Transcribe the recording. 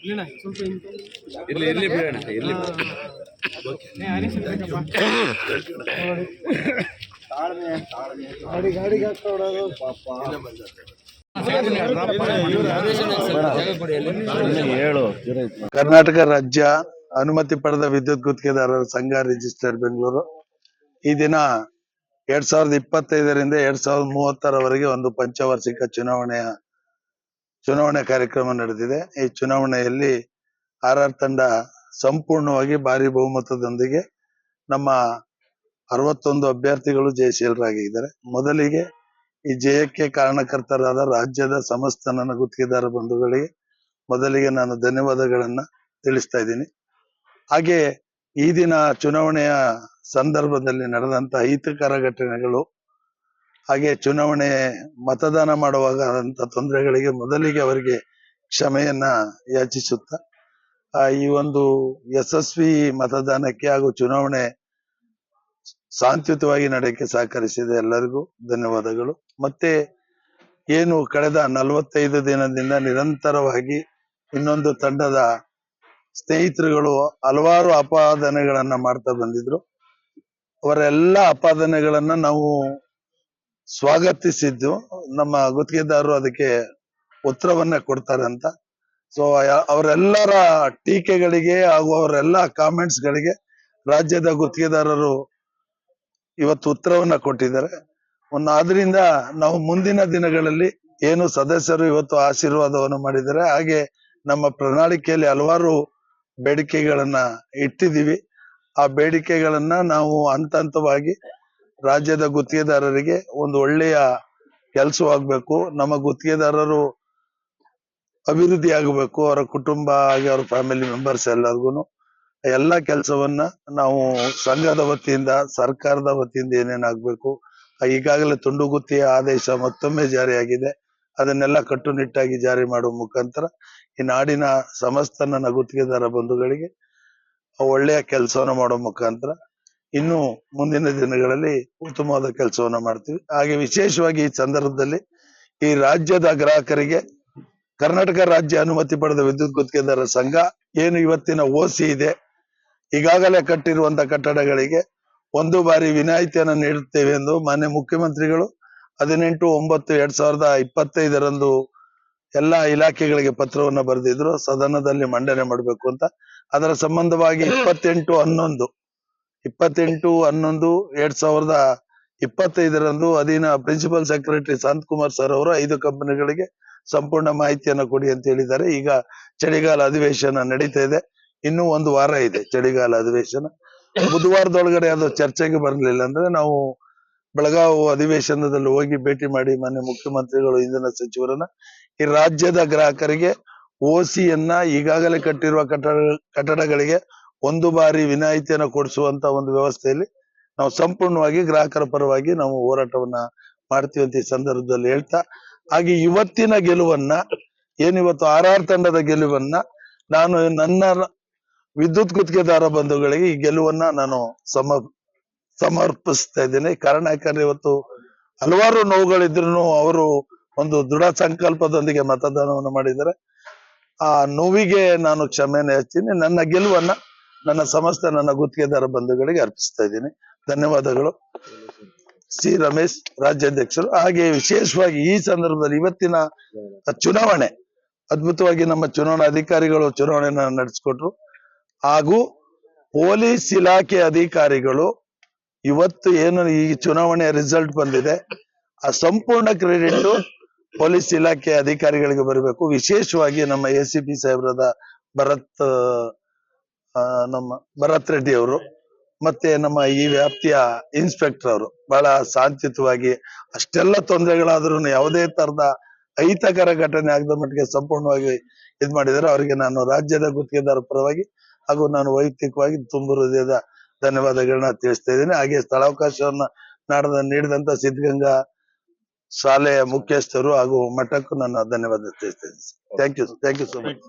ಇರ್ಲಿ ಇರ್ಲಿ ಬಿಡೋಣ ಇರ್ಲಿ ಕರ್ನಾಟಕ ರಾಜ್ಯ ಅನುಮತಿ ಪಡೆದ ವಿದ್ಯುತ್ ಗುತ್ತಿಗೆದಾರರ ಸಂಘ ರಿಜಿಸ್ಟರ್ಡ್ ಬೆಂಗಳೂರು ಈ ದಿನ 2025ರಿಂದ 2030ರವರೆಗೆ ಒಂದು ಪಂಚವಾರ್ಷಿಕ ಚುನಾವಣೆ ಕಾರ್ಯಕ್ರಮ ನಡೆದಿದೆ. ಈ ಚುನಾವಣೆಯಲ್ಲಿ ಆರ್ಆರ್ ತಂಡ ಸಂಪೂರ್ಣವಾಗಿ ಭಾರಿ ಬಹುಮತದೊಂದಿಗೆ ನಮ್ಮ 61 ಅಭ್ಯರ್ಥಿಗಳು ಜಯಶೀಲರಾಗಿದ್ದಾರೆ. ಮೊದಲಿಗೆ ಈ ಜಯಕ್ಕೆ ಕಾರಣಕರ್ತರಾದ ರಾಜ್ಯದ ಸಮಸ್ತ ನನ್ನ ಗುತ್ತಿಗೆದಾರ ಬಂಧುಗಳಿಗೆ ಮೊದಲಿಗೆ ನಾನು ಧನ್ಯವಾದಗಳನ್ನ ತಿಳಿಸ್ತಾ ಇದ್ದೀನಿ. ಹಾಗೆ ಈ ದಿನ ಚುನಾವಣೆಯ ಸಂದರ್ಭದಲ್ಲಿ ನಡೆದಂತ ಅಹಿತಕರ ಘಟನೆಗಳು ಹಾಗೆ ಚುನಾವಣೆ ಮತದಾನ ಮಾಡುವಾಗ ಆದಂತ ತೊಂದರೆಗಳಿಗೆ ಮೊದಲಿಗೆ ಅವರಿಗೆ ಕ್ಷಮೆಯನ್ನ ಯಾಚಿಸುತ್ತಾ ಈ ಒಂದು ಯಶಸ್ವಿ ಮತದಾನಕ್ಕೆ ಹಾಗೂ ಚುನಾವಣೆ ಶಾಂತಿಯುತವಾಗಿ ನಡೆಯಕ್ಕೆ ಸಹಕರಿಸಿದ ಎಲ್ಲರಿಗೂ ಧನ್ಯವಾದಗಳು. ಮತ್ತೆ ಏನು ಕಳೆದ 45 ದಿನದಿಂದ ನಿರಂತರವಾಗಿ ಇನ್ನೊಂದು ತಂಡದ ಸ್ನೇಹಿತರುಗಳು ಹಲವಾರು ಆಪಾದನೆಗಳನ್ನ ಮಾಡ್ತಾ ಬಂದಿದ್ರು. ಅವರೆಲ್ಲ ಆಪಾದನೆಗಳನ್ನ ನಾವು ಸ್ವಾಗತಿಸಿದ್ದು, ನಮ್ಮ ಗುತ್ತಿಗೆದಾರರು ಅದಕ್ಕೆ ಉತ್ತರವನ್ನ ಕೊಡ್ತಾರೆ ಅಂತ. ಸೊ ಅವರೆಲ್ಲರ ಟೀಕೆಗಳಿಗೆ ಹಾಗೂ ಅವರೆಲ್ಲ ಕಾಮೆಂಟ್ಸ್ ಗಳಿಗೆ ರಾಜ್ಯದ ಗುತ್ತಿಗೆದಾರರು ಇವತ್ತು ಉತ್ತರವನ್ನ ಕೊಟ್ಟಿದ್ದಾರೆ. ಆದ್ರಿಂದ ನಾವು ಮುಂದಿನ ದಿನಗಳಲ್ಲಿ ಏನು ಸದಸ್ಯರು ಇವತ್ತು ಆಶೀರ್ವಾದವನ್ನು ಮಾಡಿದ್ದಾರೆ, ಹಾಗೆ ನಮ್ಮ ಪ್ರಣಾಳಿಕೆಯಲ್ಲಿ ಹಲವಾರು ಬೇಡಿಕೆಗಳನ್ನ ಇಟ್ಟಿದ್ದೀವಿ. ಆ ಬೇಡಿಕೆಗಳನ್ನ ನಾವು ಹಂತ ಹಂತವಾಗಿ ರಾಜ್ಯದ ಗುತ್ತಿಗೆದಾರರಿಗೆ ಒಂದು ಒಳ್ಳೆಯ ಕೆಲಸವಾಗಬೇಕು, ನಮ್ಮ ಗುತ್ತಿಗೆದಾರರು ಅಭಿವೃದ್ಧಿ ಆಗಬೇಕು, ಅವರ ಕುಟುಂಬ ಹಾಗೆ ಅವರ ಫ್ಯಾಮಿಲಿ ಮೆಂಬರ್ಸ್ ಎಲ್ಲರಿಗೂ ಎಲ್ಲ ಕೆಲಸವನ್ನ ನಾವು ಸಂಘದ ವತಿಯಿಂದ ಸರ್ಕಾರದ ವತಿಯಿಂದ ಏನೇನಾಗಬೇಕು, ಈಗಾಗಲೇ ತುಂಡು ಗುತ್ತಿಗೆ ಆದೇಶ ಮತ್ತೊಮ್ಮೆ ಜಾರಿಯಾಗಿದೆ, ಅದನ್ನೆಲ್ಲ ಕಟ್ಟುನಿಟ್ಟಾಗಿ ಜಾರಿ ಮಾಡುವ ಮುಖಾಂತರ ಈ ನಾಡಿನ ಸಮಸ್ತ ನನ್ನ ಗುತ್ತಿಗೆದಾರ ಬಂಧುಗಳಿಗೆ ಒಳ್ಳೆಯ ಕೆಲಸವನ್ನ ಮಾಡುವ ಮುಖಾಂತರ ಇನ್ನು ಮುಂದಿನ ದಿನಗಳಲ್ಲಿ ಉತ್ತಮವಾದ ಕೆಲಸವನ್ನ ಮಾಡ್ತೀವಿ. ಹಾಗೆ ವಿಶೇಷವಾಗಿ ಈ ಸಂದರ್ಭದಲ್ಲಿ ಈ ರಾಜ್ಯದ ಗ್ರಾಹಕರಿಗೆ ಕರ್ನಾಟಕ ರಾಜ್ಯ ಅನುಮತಿ ಪಡೆದ ವಿದ್ಯುತ್ ಗುತ್ತಿಗೆದಾರರ ಸಂಘ ಏನು ಇವತ್ತಿನ ಓಸಿ ಇದೆ, ಈಗಾಗಲೇ ಕಟ್ಟಿರುವಂತ ಕಟ್ಟಡಗಳಿಗೆ 1 ಬಾರಿ ವಿನಾಯಿತಿಯನ್ನು ನೀಡುತ್ತೇವೆ ಎಂದು ಮಾನ್ಯ ಮುಖ್ಯಮಂತ್ರಿಗಳು 18/9/2025ರಂದು ಎಲ್ಲಾ ಇಲಾಖೆಗಳಿಗೆ ಪತ್ರವನ್ನ ಬರೆದಿದ್ರು, ಸದನದಲ್ಲಿ ಮಂಡನೆ ಮಾಡಬೇಕು ಅಂತ. ಅದರ ಸಂಬಂಧವಾಗಿ 28/11/2025ರಂದು ಅಧೀನ principal secretary Shanth Kumar sir ಅವರು 5 ಕಂಪನಿಗಳಿಗೆ ಸಂಪೂರ್ಣ ಮಾಹಿತಿಯನ್ನು ಕೊಡಿ ಅಂತ ಹೇಳಿದ್ದಾರೆ. ಈಗ ಚಳಿಗಾಲ ಅಧಿವೇಶನ ನಡೀತಾ ಇದೆ, ಇನ್ನೂ 1 ವಾರ ಇದೆ ಚಳಿಗಾಲ ಅಧಿವೇಶನ. ಬುಧವಾರದೊಳಗಡೆ ಅದು ಚರ್ಚೆಗೆ ಬರಲಿಲ್ಲ ಅಂದ್ರೆ ನಾವು ಬೆಳಗಾವಿ ಅಧಿವೇಶನದಲ್ಲಿ ಹೋಗಿ ಭೇಟಿ ಮಾಡಿ ಮಾನ್ಯ ಮುಖ್ಯಮಂತ್ರಿಗಳು ಇಂಧನ ಸಚಿವರನ್ನ ಈ ರಾಜ್ಯದ ಗ್ರಾಹಕರಿಗೆ ಓಸಿಯನ್ನ ಈಗಾಗಲೇ ಕಟ್ಟಿರುವ ಕಟ್ಟಡಗಳಿಗೆ 1 ಬಾರಿ ವಿನಾಯಿತಿಯನ್ನು ಕೊಡಿಸುವಂತ ಒಂದು ವ್ಯವಸ್ಥೆಯಲ್ಲಿ ನಾವು ಸಂಪೂರ್ಣವಾಗಿ ಗ್ರಾಹಕರ ಪರವಾಗಿ ನಾವು ಹೋರಾಟವನ್ನ ಮಾಡ್ತೀವಿ ಅಂತ ಈ ಸಂದರ್ಭದಲ್ಲಿ ಹೇಳ್ತಾ, ಹಾಗೆ ಇವತ್ತಿನ ಗೆಲುವನ್ನ ಏನಿವತ್ತು ಆರ್ಆರ್ ತಂಡದ ಗೆಲುವನ್ನ ನಾನು ನನ್ನ ವಿದ್ಯುತ್ ಗುತ್ತಿಗೆದಾರ ಬಂಧುಗಳಿಗೆ ಈ ಗೆಲುವನ್ನ ನಾನು ಸಮರ್ಪಿಸ್ತಾ ಇದ್ದೇನೆ. ಕಾರಣ ಯಾಕಂದ್ರೆ ಇವತ್ತು ಹಲವಾರು ನೋವುಗಳಿದ್ರು ಅವರು ಒಂದು ದೃಢ ಸಂಕಲ್ಪದೊಂದಿಗೆ ಮತದಾನವನ್ನು ಮಾಡಿದ್ದಾರೆ. ಆ ನೋವಿಗೆ ನಾನು ಕ್ಷಮೆಯನ್ನು ಯಾಚಿಸ್ತೀನಿ. ನನ್ನ ಗೆಲುವನ್ನ ನನ್ನ ಸಮಸ್ತ ನನ್ನ ಗುತ್ತಿಗೆದಾರ ಬಂಧುಗಳಿಗೆ ಅರ್ಪಿಸ್ತಾ ಇದ್ದೀನಿ. ಧನ್ಯವಾದಗಳು. ಸಿ ರಮೇಶ್, ರಾಜ್ಯಾಧ್ಯಕ್ಷರು. ಹಾಗೆ ವಿಶೇಷವಾಗಿ ಈ ಸಂದರ್ಭದಲ್ಲಿ ಇವತ್ತಿನ ಚುನಾವಣೆ ಅದ್ಭುತವಾಗಿ ನಮ್ಮ ಚುನಾವಣಾ ಅಧಿಕಾರಿಗಳು ಚುನಾವಣೆಯನ್ನ ನಡೆಸಿಕೊಟ್ರು. ಹಾಗೂ ಪೊಲೀಸ್ ಇಲಾಖೆ ಅಧಿಕಾರಿಗಳು ಇವತ್ತು ಏನು ಈ ಚುನಾವಣೆಯ ರಿಸಲ್ಟ್ ಬಂದಿದೆ, ಆ ಸಂಪೂರ್ಣ ಕ್ರೆಡಿಟ್ ಪೊಲೀಸ್ ಇಲಾಖೆ ಅಧಿಕಾರಿಗಳಿಗೆ ಬರಬೇಕು. ವಿಶೇಷವಾಗಿ ನಮ್ಮ ACP ಸಾಹೇಬ್ರದ ಭರತ್ ರೆಡ್ಡಿ ಅವರು ಮತ್ತೆ ನಮ್ಮ ಈ ವ್ಯಾಪ್ತಿಯ ಇನ್ಸ್ಪೆಕ್ಟರ್ ಅವರು ಬಹಳ ಶಾಂತಿಯುತವಾಗಿ ಅಷ್ಟೆಲ್ಲ ತೊಂದರೆಗಳಾದ್ರೂ ಯಾವುದೇ ತರದ ಅಹಿತಕರ ಘಟನೆ ಆಗದ ಮಟ್ಟಿಗೆ ಸಂಪೂರ್ಣವಾಗಿ ಮಾಡಿದ್ದಾರೆ. ಅವರಿಗೆ ನಾನು ರಾಜ್ಯದ ಗುತ್ತಿಗೆದಾರ ಪರವಾಗಿ ಹಾಗೂ ನಾನು ವೈಯಕ್ತಿಕವಾಗಿ ತುಂಬ ಹೃದಯದ ಧನ್ಯವಾದಗಳನ್ನ ತಿಳಿಸ್ತಾ ಇದ್ದೀನಿ. ಹಾಗೆ ಸ್ಥಳಾವಕಾಶವನ್ನ ನೀಡಿದಂತ ಸಿದ್ಧಗಂಗಾ ಶಾಲೆಯ ಮುಖ್ಯಸ್ಥರು ಹಾಗೂ ಮಠಕ್ಕೂ ನನ್ನ ಧನ್ಯವಾದ ತಿಳಿಸ್ತಾ ಇದ್ದೀನಿ. Thank you so much.